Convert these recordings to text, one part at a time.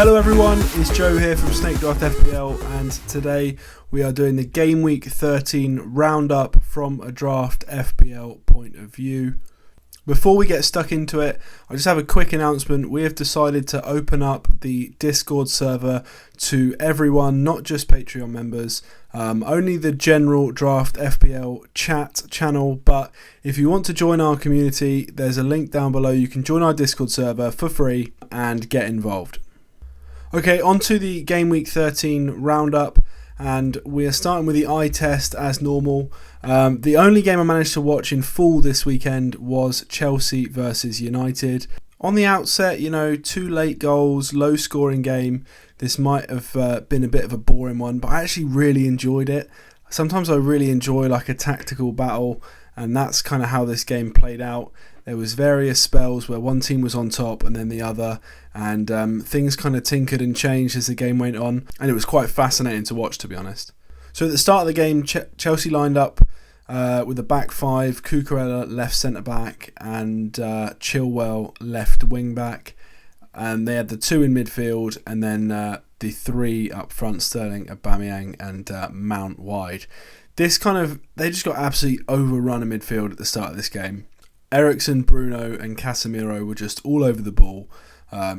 Hello everyone, it's Joe here from Draft FPL, and today we are doing the Game Week 13 Roundup from a Draft FPL point of view. Before we get stuck into it, I just have a quick announcement. We have decided to open up the Discord server to everyone, not just Patreon members, only the general Draft FPL chat channel. But if you want to join our community, there's a link down below. You can join our Discord server for free and get involved. Okay, on to the Game Week 13 Roundup. And we are starting with the eye test as normal. The only game I managed to watch in full this weekend was Chelsea versus United. On the outset, two late goals, low scoring game. This might have been a bit of a boring one, but I actually really enjoyed it. Sometimes I really enjoy like a tactical battle, and that's kind of how this game played out. There was various spells where one team was on top and then the other, and things kind of tinkered and changed as the game went on, and it was quite fascinating to watch, to be honest. So at the start of the game, Chelsea lined up with a back five, Cucurella left centre-back and Chilwell left wing-back, and they had the two in midfield and then the three up front, Sterling, Aubameyang and Mount wide. They just got absolutely overrun in midfield at the start of this game. Eriksen, Bruno and Casemiro were just all over the ball.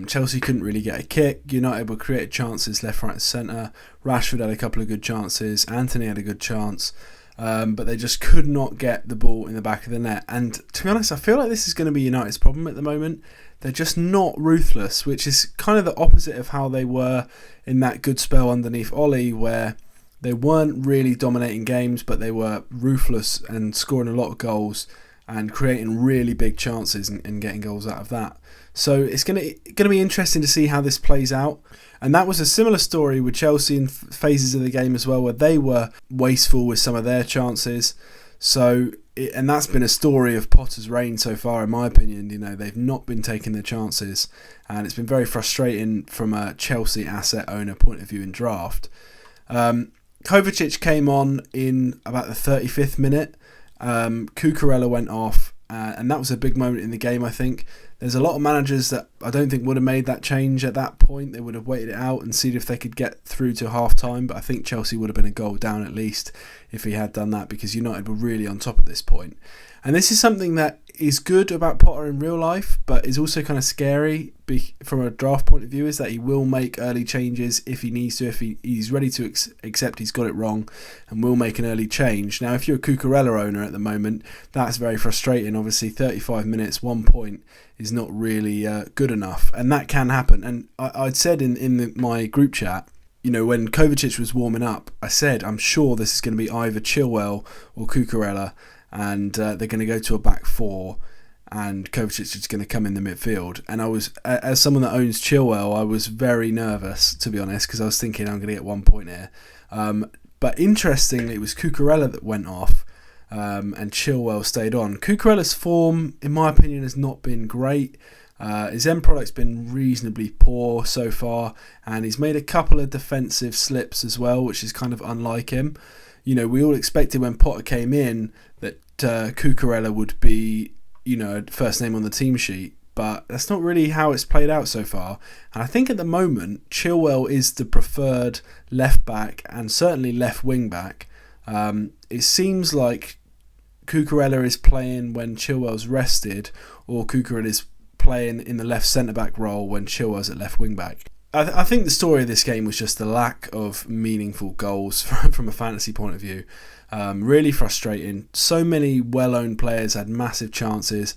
Chelsea couldn't really get a kick. United were creating chances left, right and centre. Rashford had a couple of good chances. Anthony had a good chance. But they just could not get the ball in the back of the net. And to be honest, I feel like this is going to be United's problem at the moment. They're just not ruthless, which is kind of the opposite of how they were in that good spell underneath Ole, where they weren't really dominating games, but they were ruthless and scoring a lot of goals and creating really big chances and getting goals out of that. So it's going to be interesting to see how this plays out. And that was a similar story with Chelsea in phases of the game as well, where they were wasteful with some of their chances. And that's been a story of Potter's reign so far, in my opinion. They've not been taking their chances, and it's been very frustrating from a Chelsea asset owner point of view in draft. Kovacic came on in about the 35th minute. Cucurella went off, and that was a big moment in the game, I think. There's a lot of managers that I don't think would have made that change at that point. They would have waited it out and seen if they could get through to half-time, but I think Chelsea would have been a goal down at least if he had done that, because United were really on top at this point. And this is something that is good about Potter in real life, but is also kind of scary from a draft point of view, is that he will make early changes if he needs to, if he's ready to accept he's got it wrong, and will make an early change. Now, if you're a Cucurella owner at the moment, that's very frustrating. Obviously, 35 minutes, 1 point is not really good enough, and that can happen. And I'd said in my group chat, when Kovacic was warming up, I said, I'm sure this is going to be either Chilwell or Cucurella, and they're going to go to a back four, and Kovacic is going to come in the midfield. And I was, as someone that owns Chilwell, I was very nervous, to be honest, because I was thinking I'm going to get 1 point here. But interestingly, it was Cucurella that went off, and Chilwell stayed on. Cucurella's form, in my opinion, has not been great. His end product's been reasonably poor so far, and he's made a couple of defensive slips as well, which is kind of unlike him. We all expected when Potter came in that Cucurella would be, first name on the team sheet, but that's not really how it's played out so far. And I think at the moment, Chilwell is the preferred left back and certainly left wing back. It seems like Cucurella is playing when Chilwell's rested, or Cucurella is playing in the left centre-back role when Chilwell's at left wing-back. I think the story of this game was just the lack of meaningful goals from a fantasy point of view. Really frustrating. So many well-owned players had massive chances.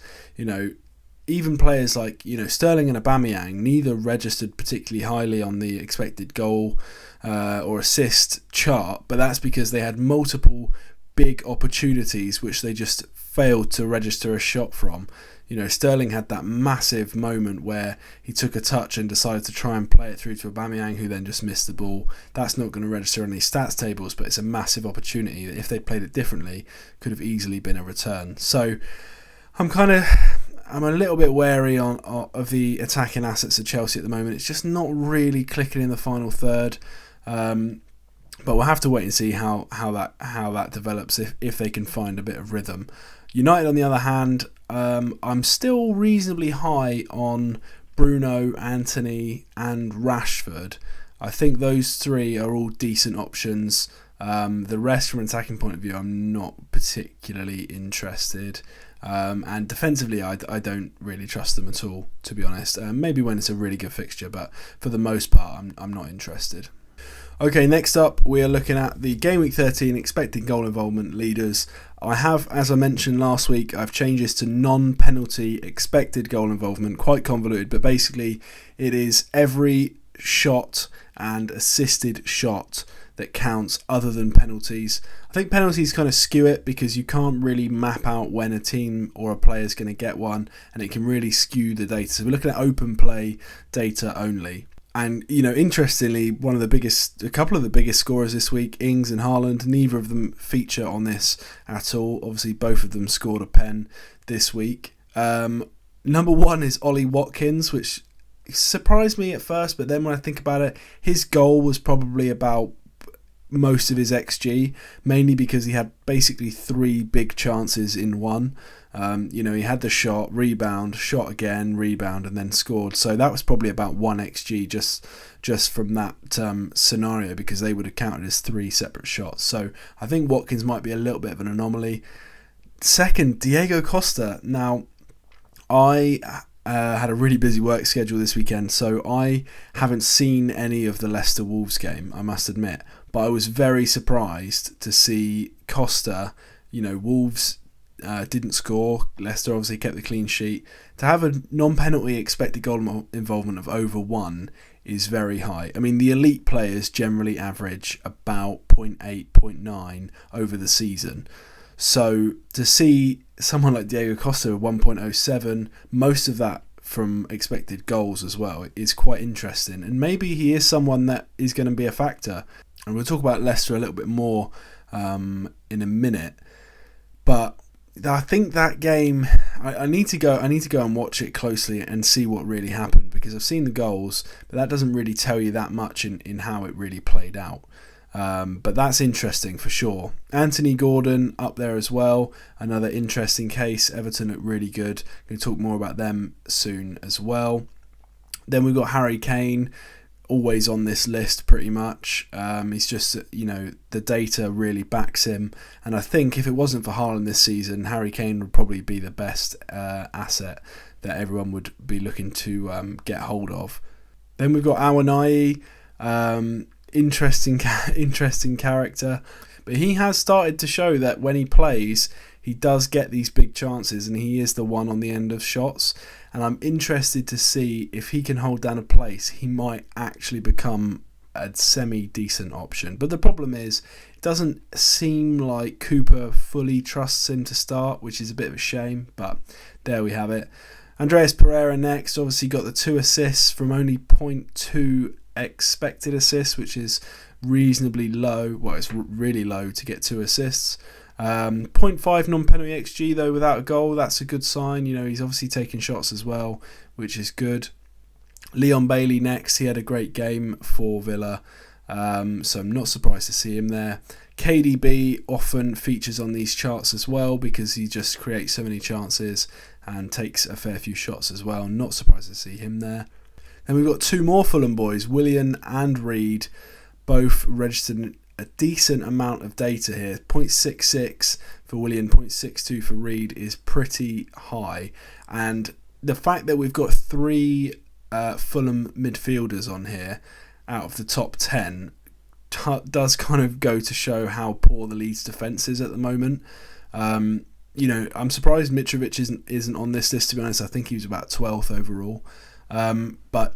Even players like Sterling and Aubameyang, neither registered particularly highly on the expected goal or assist chart, but that's because they had multiple big opportunities which they just failed to register a shot from. Sterling had that massive moment where he took a touch and decided to try and play it through to Aubameyang, who then just missed the ball. That's not going to register on these stats tables, but it's a massive opportunity that if they played it differently, could have easily been a return. So I'm a little bit wary of the attacking assets of Chelsea at the moment. It's just not really clicking in the final third. But we'll have to wait and see how that develops if they can find a bit of rhythm. United, on the other hand, I'm still reasonably high on Bruno, Anthony and Rashford. I think those three are all decent options. The rest, from an attacking point of view, I'm not particularly interested. And defensively, I don't really trust them at all, to be honest. Maybe when it's a really good fixture, but for the most part, I'm not interested. Okay, next up, we are looking at the Game Week 13 expected goal involvement leaders. I have, as I mentioned last week, I've changed this to non-penalty expected goal involvement. Quite convoluted, but basically it is every shot and assisted shot that counts other than penalties. I think penalties kind of skew it because you can't really map out when a team or a player is going to get one, and it can really skew the data. So we're looking at open play data only. And, interestingly, a couple of the biggest scorers this week, Ings and Haaland, neither of them feature on this at all. Obviously, both of them scored a pen this week. Number one is Ollie Watkins, which surprised me at first, but then when I think about it, his goal was probably about most of his XG, mainly because he had basically 3 big chances in one. He had the shot, rebound, shot again, rebound, and then scored. So that was probably about 1 XG just from that scenario, because they would have counted as 3 separate shots. So I think Watkins might be a little bit of an anomaly. Second, Diego Costa. Now, I had a really busy work schedule this weekend, so I haven't seen any of the Leicester Wolves game, I must admit. But I was very surprised to see Costa. Wolves didn't score. Leicester obviously kept the clean sheet. To have a non-penalty expected goal involvement of over 1 is very high. I mean, the elite players generally average about 0.8, 0.9 over the season. So to see someone like Diego Costa with 1.07, most of that from expected goals as well, is quite interesting. And maybe he is someone that is going to be a factor. And we'll talk about Leicester a little bit more in a minute. But I think that game, I need to go and watch it closely and see what really happened, because I've seen the goals, but that doesn't really tell you that much in how it really played out. But that's interesting for sure. Anthony Gordon up there as well, another interesting case. Everton look really good. Going to talk more about them soon as well. Then we've got Harry Kane, always on this list pretty much. He's just, the data really backs him. And I think if it wasn't for Haaland this season, Harry Kane would probably be the best asset that everyone would be looking to get hold of. Then we've got Awoniyi. Interesting character, but he has started to show that when he plays, he does get these big chances, and he is the one on the end of shots. And I'm interested to see if he can hold down a place. He might actually become a semi-decent option. But the problem is, it doesn't seem like Cooper fully trusts him to start, which is a bit of a shame, but there we have it. Andreas Pereira next, obviously got the 2 assists from only 0.2 expected assists, which is reasonably low. Well, it's really low to get 2 assists. 0.5 non-penalty XG though without a goal. That's a good sign. He's obviously taking shots as well, which is good. Leon Bailey next. He had a great game for Villa, so I'm not surprised to see him there. KDB often features on these charts as well because he just creates so many chances and takes a fair few shots as well. Not surprised to see him there. Then we've got 2 more Fulham boys, Willian and Reed, both registered a decent amount of data here. 0.66 for Willian, 0.62 for Reed is pretty high. And the fact that we've got 3 Fulham midfielders on here out of the top 10 does kind of go to show how poor the Leeds defence is at the moment. I'm surprised Mitrovic isn't on this list, to be honest. I think he was about 12th overall. But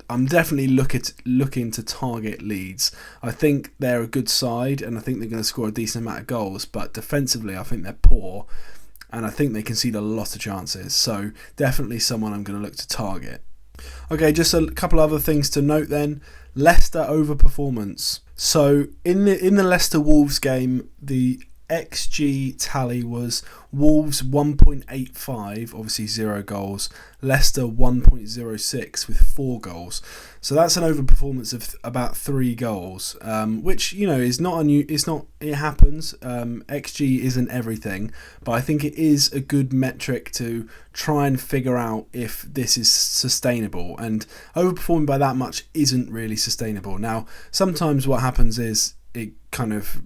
I'm definitely looking to target Leeds. I think they're a good side, and I think they're going to score a decent amount of goals. But defensively, I think they're poor, and I think they concede a lot of chances. So definitely someone I'm going to look to target. Okay, just a couple other things to note then. Leicester overperformance. So in the Leicester Wolves game, the XG tally was Wolves 1.85, obviously 0 goals. Leicester 1.06 with 4 goals. So that's an overperformance of about 3 goals, which, you know, is not it happens. XG isn't everything, but I think it is a good metric to try and figure out if this is sustainable. And overperforming by that much isn't really sustainable. Now, sometimes what happens is it kind of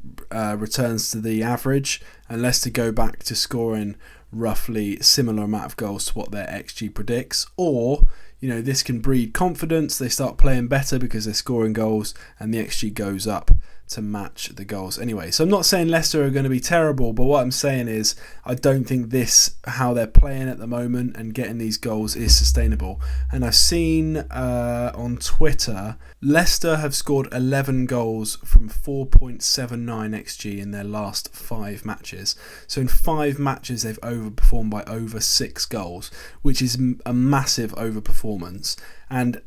returns to the average, and Leicester go back to scoring roughly similar amount of goals to what their XG predicts, or, you know, this can breed confidence. They start playing better because they're scoring goals, and the XG goes up to match the goals anyway. So I'm not saying Leicester are going to be terrible, but what I'm saying is I don't think how they're playing at the moment and getting these goals is sustainable. And I've seen on Twitter, Leicester have scored 11 goals from 4.79 XG in their last 5 matches. So in 5 matches they've overperformed by over 6 goals, which is a massive overperformance. And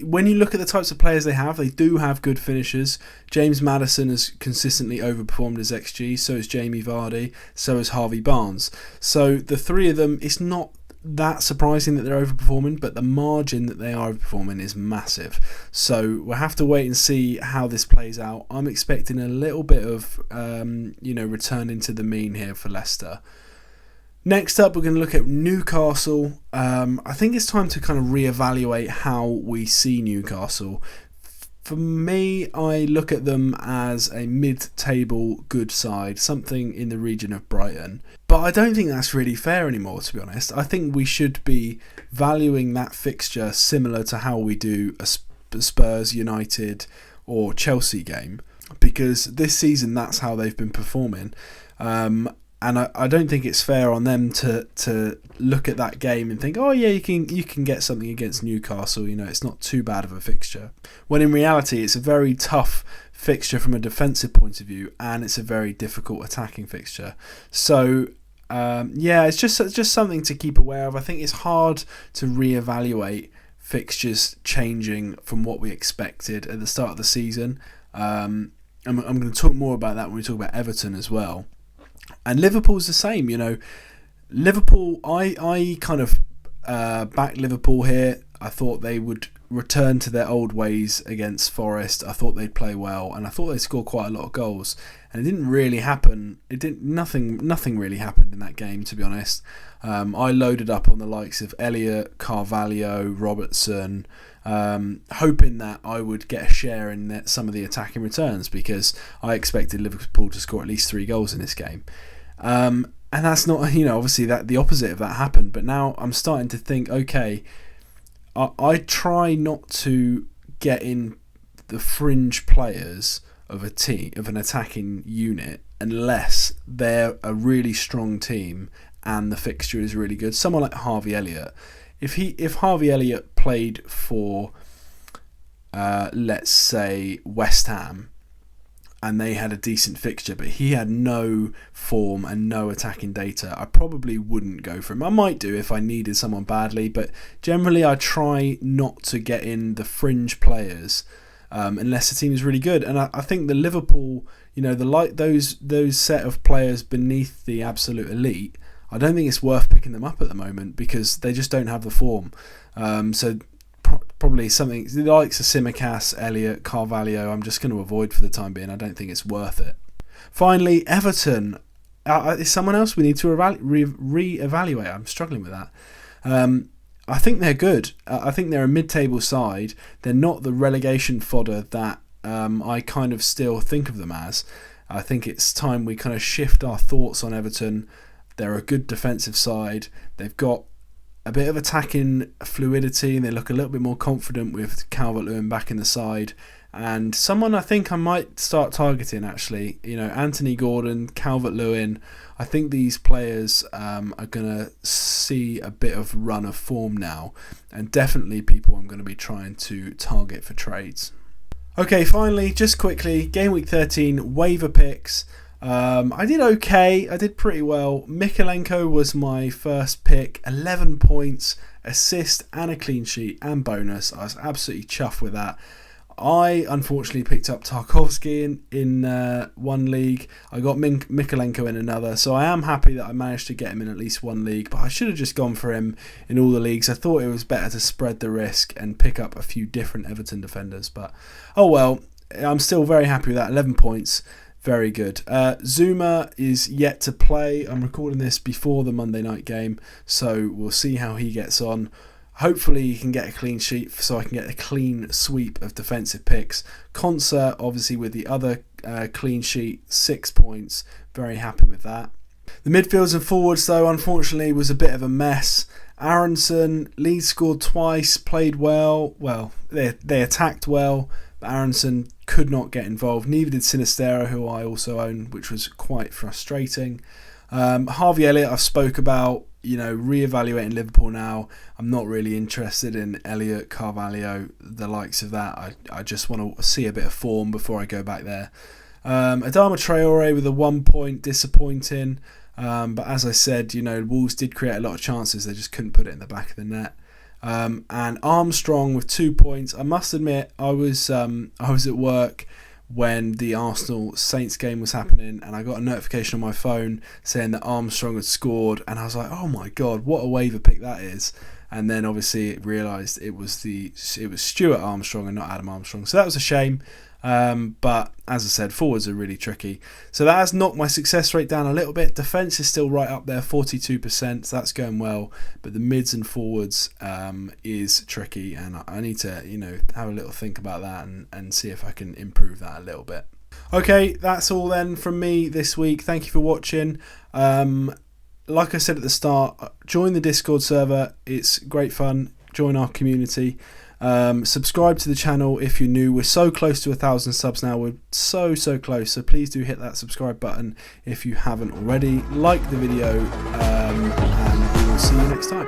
when you look at the types of players they do have good finishers. James Maddison has consistently overperformed his XG, so has Jamie Vardy, so has Harvey Barnes. So the 3 of them, it's not that surprising that they're overperforming, but the margin that they are overperforming is massive. So we'll have to wait and see how this plays out. I'm expecting a little bit of returning to the mean here for Leicester. Next up, we're going to look at Newcastle. I think it's time to kind of reevaluate how we see Newcastle. For me, I look at them as a mid-table good side, something in the region of Brighton. But I don't think that's really fair anymore, to be honest. I think we should be valuing that fixture similar to how we do a Spurs, United or Chelsea game, because this season that's how they've been performing. And I don't think it's fair on them to look at that game and think, oh yeah, you can get something against Newcastle. You know, it's not too bad of a fixture. When in reality, it's a very tough fixture from a defensive point of view, and it's a very difficult attacking fixture. So it's just something to keep aware of. I think it's hard to reevaluate fixtures changing from what we expected at the start of the season. I'm going to talk more about that when we talk about Everton as well. And Liverpool's the same, you know. Liverpool, I kind of backed Liverpool here. I thought they would return to their old ways against Forest. I thought they'd play well, and I thought they'd score quite a lot of goals. And it didn't really happen. Nothing really happened in that game, to be honest. I loaded up on the likes of Elliott, Carvalho, Robertson, hoping that I would get a share in some of the attacking returns, because I expected Liverpool to score at least 3 goals in this game. And that's not, obviously that the opposite of that happened. But now I'm starting to think, okay, I try not to get in the fringe players of a team, of an attacking unit, unless they're a really strong team and the fixture is really good. Someone like Harvey Elliott. If Harvey Elliott played for, let's say, West Ham, and they had a decent fixture, but he had no form and no attacking data, I probably wouldn't go for him. I might do if I needed someone badly, but generally I try not to get in the fringe players unless the team is really good. And I think the Liverpool, those set of players beneath the absolute elite, I don't think it's worth picking them up at the moment because they just don't have the form. So probably something the likes of Tsimikas, Elliott, Carvalho, I'm just going to avoid for the time being. I don't think it's worth it. Finally, Everton. Is someone else we need to re-evaluate? I'm struggling with that. I think they're good. I think they're a mid-table side. They're not the relegation fodder that I kind of still think of them as. I think it's time we kind of shift our thoughts on Everton. They're a good defensive side. They've got a bit of attacking fluidity, and they look a little bit more confident with Calvert-Lewin back in the side. And someone I think I might start targeting, actually, Anthony Gordon, Calvert-Lewin. I think these players are going to see a bit of run of form now, and definitely people I'm going to be trying to target for trades. Okay, finally, just quickly, Game Week 13 waiver picks. I did okay. I did pretty well. Mykolenko was my first pick. 11 points, assist and a clean sheet and bonus. I was absolutely chuffed with that. I unfortunately picked up Tarkovsky in one league. I got Mikolenko in another, so I am happy that I managed to get him in at least one league, but I should have just gone for him in all the leagues. I thought it was better to spread the risk and pick up a few different Everton defenders, but oh well, I'm still very happy with that. 11 points. Very good. Zuma is yet to play. I'm recording this before the Monday night game, so we'll see how he gets on. Hopefully he can get a clean sheet so I can get a clean sweep of defensive picks. Concert, obviously, with the other clean sheet, 6 points. Very happy with that. The midfields and forwards, though, unfortunately, was a bit of a mess. Aronson, Leeds scored twice, played well. Well, they attacked well, but Aronson could not get involved. Neither did Sinistero, who I also own, which was quite frustrating. Harvey Elliott, I've spoke about, reevaluating Liverpool now. I'm not really interested in Elliott, Carvalho, the likes of that. I just want to see a bit of form before I go back there. Adama Traore with a 1 point, disappointing. But as I said, Wolves did create a lot of chances. They just couldn't put it in the back of the net. And Armstrong with 2 points. I must admit, I was at work when the Arsenal Saints game was happening, and I got a notification on my phone saying that Armstrong had scored, and I was like, oh my god, what a waiver pick that is. And then obviously it realised it was Stuart Armstrong and not Adam Armstrong, so that was a shame. But as I said, forwards are really tricky, so that has knocked my success rate down a little bit. Defence is still right up there, 42%, so that's going well, but the mids and forwards is tricky, and I need to have a little think about that and see if I can improve that a little bit. Okay, that's all then from me this week. Thank you for watching. Like I said at the start, join the Discord server. It's great fun. Join our community. Subscribe to the channel if you're new. We're so close to 1,000 subs now. We're so close, so please do hit that subscribe button if you haven't already. Like the video, and we will see you next time.